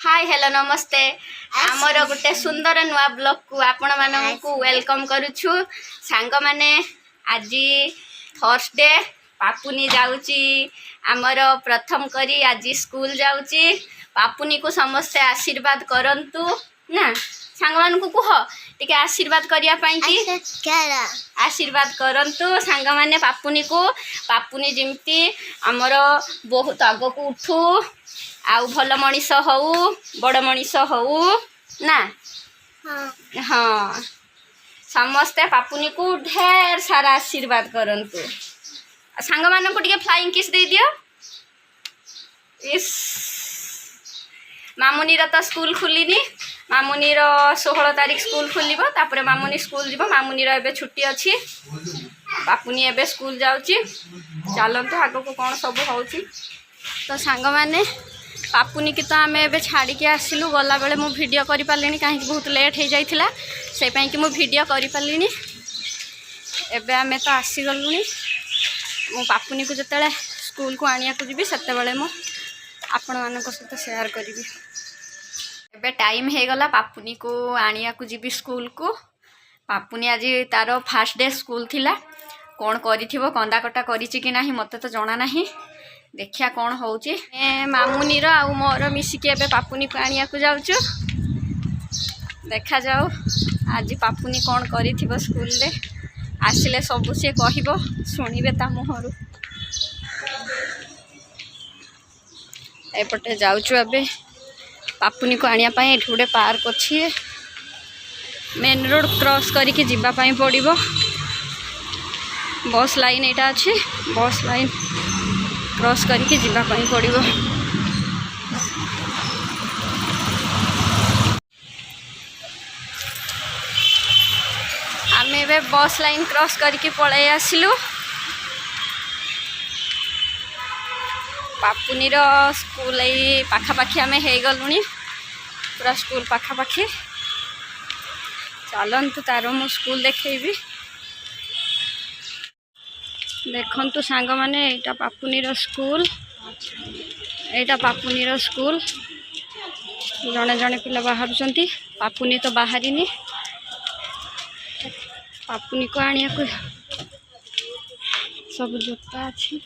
hi hello नमस्ते आमर गोटे सुंदर नुआ ब्लॉग को आपण मानू वेलकम करुछु सांग माने आज थर्सडे पापुनी जाउची आमर प्रथम करी आज स्कूल जाउची पापुनी को समस्त आशीर्वाद करंतु ना सांग मान को कह टिके आशीर्वाद करिया पई की आशीर्वाद करंतु सांग माने पापुनी जिमती आमर बहुत आग को उठू आउ भल मनीष हऊ बड़ मनीष हऊ ना हाँ समस्ते पापुनी को ढेर सारा आशीर्वाद करंतु सांग मान को टिके फ्लाइंग किस दे दियो इस मामुनी रा तो स्कूल खुलिनी मामुनी रो 16 तारीख स्कूल खुलिबो तापरे मामुनी स्कूल जीवो मामुनी रो एबे छुट्टी अछि पापुनी एबे स्कूल जाउची चलंतु आगो को कोन सब होउची तो सांग माने पापुनी की तो आम ए छाड़ी के आसिलु गला बेले मु वीडियो करि पालिनी कहीं बहुत लेट हो जाइथिला से पई कि मु वीडियो करि पालिनी एबे आमे तो आसी गलुनी मु पापुनी को जतले स्कूल को आनिया को जीबी सेते बेले मु आपण मानक सहित शेयर करी एबे टाइम हे गला पापुनी को आनिया को जीबी स्कूल को पापुनी आज तार फास्ट डे स्कूल थिला कौन करिथिबो कंदा कटा करिछि कि नाही मते तो जाना नाही देखिया कौन होउची मामुनी रो आ मोर मिसिके एबे पापुनी को आनिया को जाउछु देखा जाओ आज पापुनी कौन करिथिबो स्कूल रे आसिले सब से कहिबो सुनिबे ता मोहरु एपटे जाउछु एबे पापुनी को आनिया पई एठी गोटे पार्क अछि मेन रोड क्रॉस करिके जिबा पई पड़िबो बस लाइन एटा अछि बस लाइन क्रॉस करके जिबा पई पड़िबो आमे बे बस लाइन क्रॉस करके पळै आसिलु पापुनी रो स्कूल ए पाखा पाखी आमे हे गलुनी पूरा स्कूल पाखा पाखी चलंतु तार मु स्कूल देखैबी देखंतु सांग माने एटा पापुनी रो स्कूल एटा पापुनी रो स्कूल जने जने पिला बाहर चंती पापुनी तो बाहरिनी पापुनी को आनिया को सब जूता अछि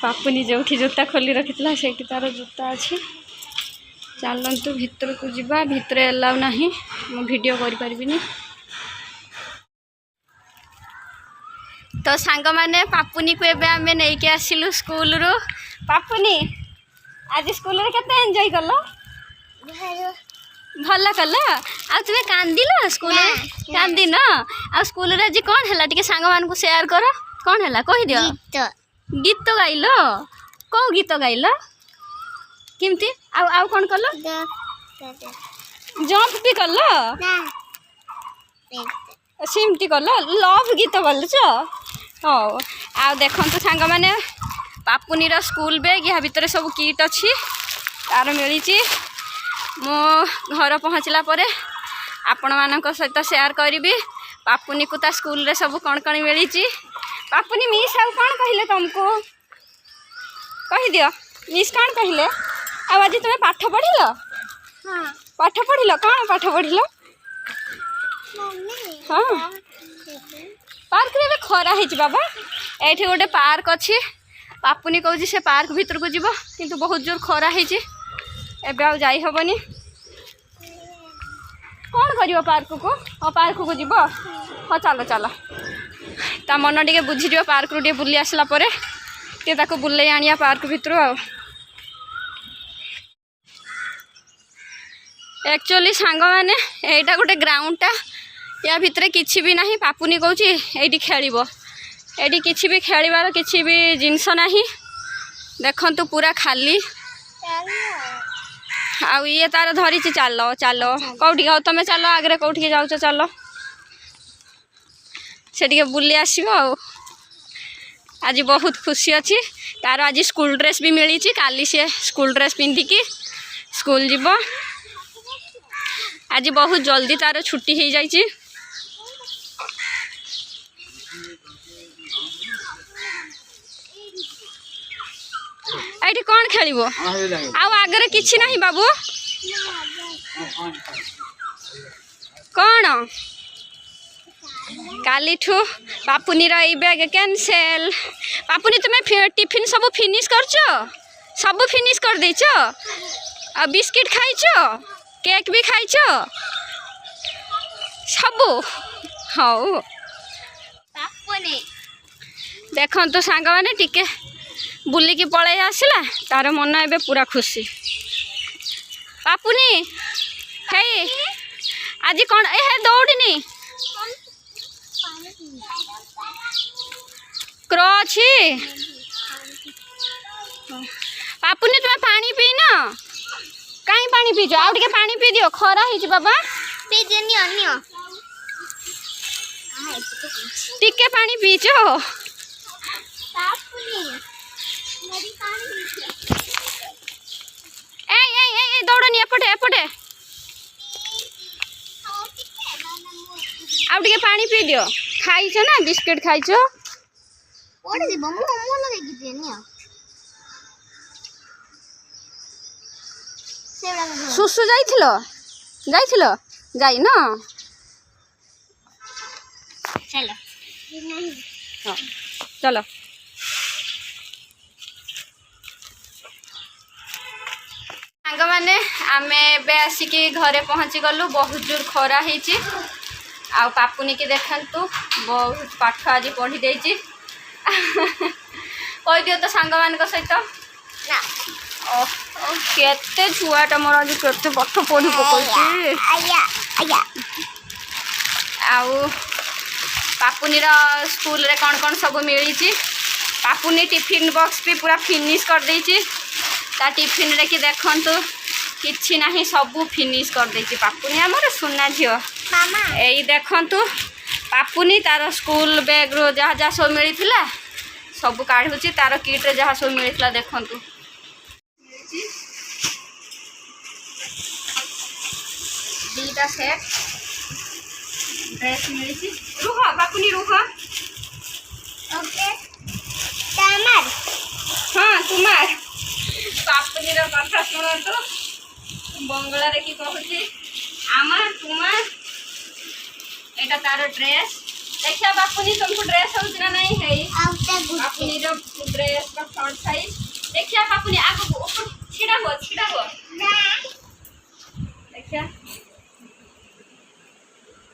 पापुनी जोठी जूता खोली रखितला सेठी तार जूता अछि चलंतु भितर को जिबा भितर एलाउ नाही मु वीडियो करि परबिनी तो सांग माने पापुनी को एबे आमे नै के आसिलु स्कूल रो पापुनी आज स्कूल रे केते एन्जॉय करलो भला कला आ तुमे कांदिलो स्कूल रे कांदी न आ स्कूल रे जी कोन हला टिके सांग मान को शेयर करो कोन हला कहि दियो गीत तो गाइलो को गीत गाइलो किमती आ कोन करलो जंप भी करलो सिमती करलो लव गीत बोलछ हो आ देखंतु सांग माने पापुनी रो स्कूल बैग या भितर सब किट अछि तार मिली मो घर पहुँचला परे आपण मानक सहित शेयर करी पापुनी को ता स्कूल रे सब कौन कौन मिली पापुनी मिस आउ कौन कहले तुमको कहि दियो मिस कौन कहले आज तुम पाठ पढ़िल हाँ पाठ पढ़िल कौन पाठ पढ़िल हाँ पार्क रे खरा है बाबा एठी गोटे पार्क अच्छी पापुनी कहूँ से पार्क भीतर को जीव किंतु बहुत जोर खरा है एबे आ जाई हबनी कौन करियो पार्क को हाँ पार्क को जीव हाँ चलो चलो ता मन टे बुझी जो पार्क रू बुली आसला परे टे ताको बुले आनिया पार्क भीतर आ एक्चुअली सांग माने एटा गोटे ग्राउंडटा या भितर किछि भी नहीं पापुनी कहूँ ये खेल ये किछि भी खेलिबार किछि भी जिनस नहीं देखंतु पूरा खाली आउ ये तार धरी चलो चलो कौटी तुम चलो आगे कौटी जाऊच चलो से बुली आसो आज बहुत खुशी अच्छी तार आज स्कूल ड्रेस भी मिली काली से स्कूल ड्रेस पिंधिकी स्कूल जीव आज बहुत जल्दी तार छुट्टी हो जाइए ଏଇଠି କ'ଣ ଖେଳିବ ଆଉ ଆଗରେ କିଛି ନାହିଁ ବାବୁ କ'ଣ କାଲିଠୁ ପାପୁନିର ଏଇ ବ୍ୟାଗ୍ କ୍ୟାନସେଲ୍ ପାପୁନି ତୁମେ ଟିଫିନ୍ ସବୁ ଫିନିଶ୍ କରୁଛ ସବୁ ଫିନିଶ୍ କରିଦେଇଛ ଆଉ ବିସ୍କିଟ୍ ଖାଇଛ କେକ୍ ବି ଖାଇଛ ସବୁ ହଉ ଦେଖନ୍ତୁ ସାଙ୍ଗମାନେ ଟିକେ ବୁଲିକି ପଳେଇ ଆସିଲା ତାର ମନ ଏବେ ପୁରା ଖୁସି ପାପୁନି ହେଇ ଆଜି କ'ଣ ଏ ହେ ଦୌଡ଼ିନି କ୍ର ଅଛି ପାପୁନି ତୁମେ ପାଣି ପିଇନ କାହିଁ ପାଣି ପିଇଛ ଆଉ ଟିକେ ପାଣି ପିଇ ଦିଅ ଖରା ହେଇଛି ବାବା ଟିକେ ପାଣି ପିଇଛ ଏଇ ଦୌଡ଼ନି ଏପଟେ ଏପଟେ ଆଉ ଟିକେ ପାଣି ପିଇ ଦିଅ ଖାଇଛ ନା ବିସ୍କିଟ୍ ଖାଇଛ ସୁସୁ ଯାଇଥିଲ ଯାଇନ ଚଲ ସାଙ୍ଗମାନେ ଆମେ ଏବେ ଆସିକି ଘରେ ପହଞ୍ଚି ଗଲୁ ବହୁତ ଜୋର ଖରା ହେଇଛି ଆଉ ପାପୁନିକି ଦେଖନ୍ତୁ ବହୁତ ପାଠ ଆଜି ପଢ଼ି ଦେଇଛି କହିଦିଅ ତ ସାଙ୍ଗମାନଙ୍କ ସହିତ କେତେ ଛୁଆଟା ମୋର ଆଜି କେତେ ପାଠ ପଢ଼ି ପକଉଛି ଆଉ ପାପୁନିର ସ୍କୁଲରେ କ'ଣ କ'ଣ ସବୁ ମିଳିଛି ପାପୁନି ଟିଫିନ୍ ବକ୍ସ ବି ପୁରା ଫିନିଶ୍ କରିଦେଇଛି ତା ଟିଫିନ୍ରେ କି ଦେଖନ୍ତୁ କିଛି ନାହିଁ ସବୁ ଫିନିଶ୍ କରିଦେଇଛି ପାପୁନି ଆମର ସୁନା ଝିଅ ଏଇ ଦେଖନ୍ତୁ ପାପୁନି ତାର ସ୍କୁଲ ବ୍ୟାଗ୍ରୁ ଯାହା ଯାହା ସବୁ ମିଳିଥିଲା ସବୁ କାଢ଼ୁଛି ତାର କିଟ୍ରେ ଯାହା ସବୁ ମିଳିଥିଲା ଦେଖନ୍ତୁ ଦୁଇଟା ସେଟ୍ ଡ୍ରେସ୍ ମିଳିଛି ରୁହ ପାପୁନି ରୁହ ହଁ ତୁମାର ପାପୁନିର କଥା ଶୁଣନ୍ତୁ ବଙ୍ଗଳାରେ କି କହୁଛି আমার তোমার এটা তার ড্রেস দেখা বাপুনি তোমাকে ড্রেস হচ্ছে না নাই হেই বাপুনির ড্রেস বা ফ্রন্ট সাইজ দেখা বাপুনি আগে উপর ছিড়া হো দেখা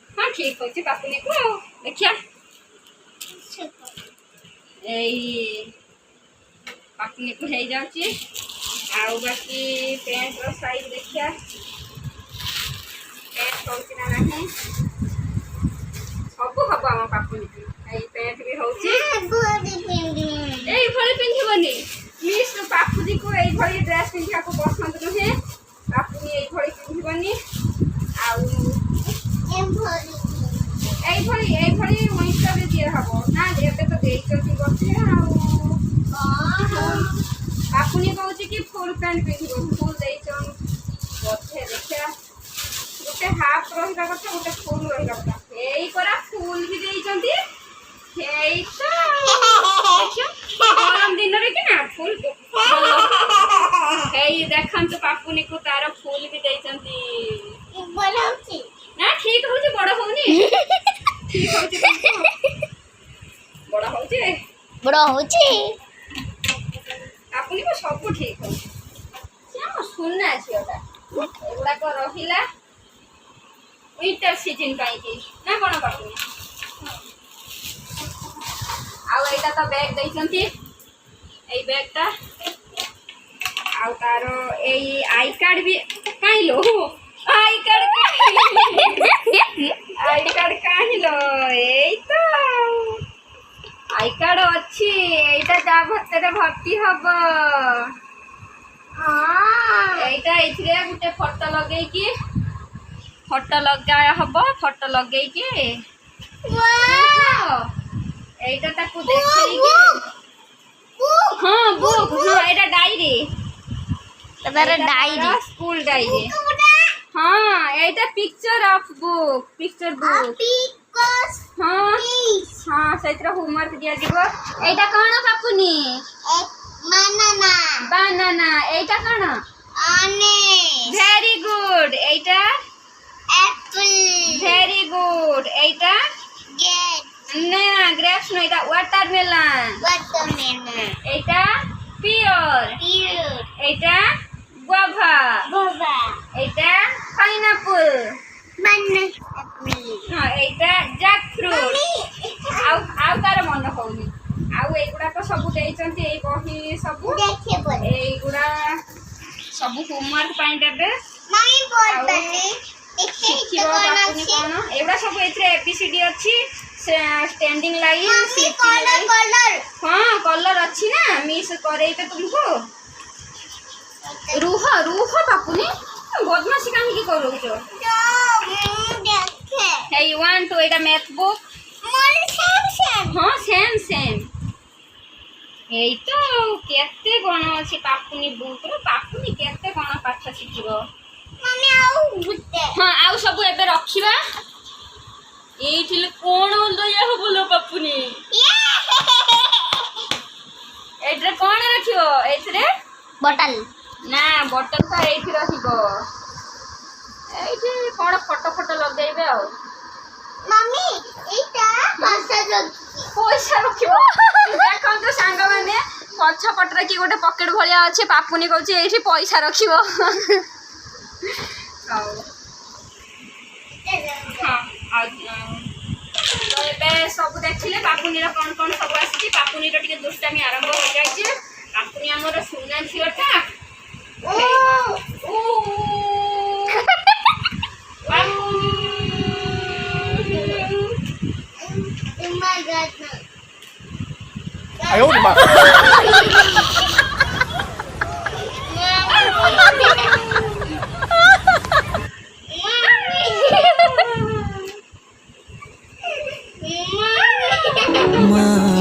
হ্যাঁ ঠিক হচ্ছে বাপুনি কো দেখা এই বাপুনি কো হয়ে যাচ্ছে ଆଉ ବାକି ପ୍ୟାଣ୍ଟର ସାଇଜ୍ ଦେଖିବା ପ୍ୟାଣ୍ଟ ହେଉଛି ନା ନାହିଁ ସବୁ ହବ ଆମ ପାପୁନିକୁ ଏଇ ପ୍ୟାଣ୍ଟ ବି ହେଉଛି এইଭଳି ପିନ୍ଧିବନି ପ୍ଲିଜ୍ ପାପୁନିକୁ এইଭଳି ଡ୍ରେସ୍ ପିନ୍ଧିବାକୁ ପସନ୍ଦ ନୁହେଁ ପାପୁନି এইଭଳି ପିନ୍ଧିବନି ଆଉ এইଭଳି ୱିଣ୍ଟର୍ରେ ଦିଆହେବ ନା ଏବେ ତ ଦେଇଛନ୍ତି ବର୍ଷେ ଆଉ ପାପୁନି କହୁଛି କି ଫୁଲ୍ ପ୍ୟାଣ୍ଟ ପିନ୍ଧିବ ଫୁଲ୍ ଦେଇଛନ୍ ବୋଧେ ଦେଖିବା ଗୋଟେ ହାଫ୍ ରହିବା କଥା ଗୋଟେ ଫୁଲ୍ ରହିବା କଥା ଏଇ ପରା ଫୁଲ୍ ବି ଦେଇଛନ୍ତି ଏଇ ତ ଦେଖିବ ଗରମ ଦିନରେ କି ନା ଫୁଲ୍ ଏଇ ଦେଖନ୍ତୁ ପାପୁନିକୁ ତାର ଫୁଲ୍ ବି ଦେଇଛନ୍ତି ନା ଠିକ୍ ହଉଛି ବଡ଼ ହଉନି ଠିକ୍ ହଉଛି ବଡ଼ ହଉଛି ପାପୁନିକୁ ସବୁ ଠିକ୍ ହଉଛି ସେ ଆମ ସୁନା ଝିଅଟା ଏଗୁଡ଼ାକ ରହିଲା ୱିଣ୍ଟର୍ ସିଜନ୍ ପାଇଁକି ନା କ'ଣ ପାପୁନି ଆଉ ଏଇଟା ତ ବ୍ୟାଗ୍ ଦେଇଛନ୍ତି ଏଇ ବ୍ୟାଗ୍ଟା ଆଉ ତାର ଏଇ ଆଇ କାର୍ଡ଼ ବି କାହିଁଲୋ ଆଇ କାର୍ଡ଼ କାହିଁଲୋ ଏଇ ତ ଆଇ କାର୍ଡ଼ ଅଛି ଏଇଟା ଯା ଭତରେ ଭର୍ତ୍ତି ହବ এইটা এইଥିରେ ଗୋଟେ ଫଟୋ ଲଗେଇକି ଫଟୋ ଲଗା ହବ ଫଟୋ ଲଗେଇକି এইটা ତାକୁ ଦେଖେଇକି ହଁ ବୁକ୍ ହଁ ଏଇଟା ଡାଇରୀ ତାର ଡାଇରୀ ସ୍କୁଲ ଡାଇରୀ ହଁ এইটা picture of book picture book ହଁ ହଁ ସେଇଥିରେ ହୋମୱାର୍କ ଦିଆଯିବ এইটা କ'ଣ ପାପୁନି banana banana এইটা কোন orange ভেরি গুড এইটা apple ভেরি গুড এইটা grape না গ্রেপস না এটা ওয়াটারমেলন watermelon এইটা পিওর pear এইটা গুয়াভা guava এইটা পাইনাপল banana হ্যাঁ এইটা জ্যাক ফ্রুট ଆଉ ଆଉ ତାର ମନ ହଉନି ଆଉ ଏଇଗୁଡାକ ସବୁ ଦେଇଛନ୍ତି ଏଇ ବହି ସବୁ देखिए बोल ଏଇଗୁଡା ସବୁ ହୋମୱାର୍କ ପାଇଁ ଦେବେ मम्मी बोल ଆଉ बने ଶିଖିବ ବାପୁନି କଣ ଏଗୁଡା ସବୁ ଏଥିରେ ABCD ଅଛି standing line mummy colour colour ହଁ କଲର ଅଛି ନା ମିସ୍ କରେଇବେ ତୁମକୁ ରୁହ ରୁହ ବାପୁନି ବଦମାସି କାହିଁକି କରୁଛ जो देखे ହେଇ 1 2 ଏଇଟା ମ୍ୟାଥ୍ ବୁକ୍ मोर सेम ହଁ ସେମ୍ ସେମ୍ ଏଇ ତ କେତେ କ'ଣ ଅଛି ପାପୁନି ବୁକ୍ର ପାପୁନି କେତେ କ'ଣ ପାଠ ଶିଖିବ मम्मी आओ बुते ହଁ ଆଉ ସବୁ ଏବେ ରଖିବା ଏଇଠି କ'ଣ ଦୟା ହବ ଲୋ ପାପୁନି ଏଇଥିରେ କ'ଣ ରଖିବ ଏଇଥିରେ बोतल ନା ବଟଲ ତ ଏଇଠି ରହିବ ଏଇଠି କ'ଣ ଫଟୋ ଫଟୋ ଲଗେଇବେ ଆଉ मम्मी इटा पासा जो ପଇସା ରଖିବ ଦେଖନ୍ତୁ ସାଙ୍ଗମାନେ ପଛ ପଟରେ କି ଗୋଟେ ପକେଟ ଭଳିଆ ଅଛି ପାପୁନି କହୁଛି ଏଇଠି ପଇସା ରଖିବ ହଉ ହଁ ଆଉ ତ ଏବେ ସବୁ ଦେଖିଲେ ପାପୁନିର କ'ଣ କ'ଣ ସବୁ ଆସିଛି ପାପୁନିର ଟିକେ ଦୁଷ୍ଟାମି ଆରମ୍ଭ ହୋଇଯାଇଛି ପାପୁନି ଆମର ସୁନା ଝିଅଟା ओ माय गॉड 哎呦我的妈！ मम्मी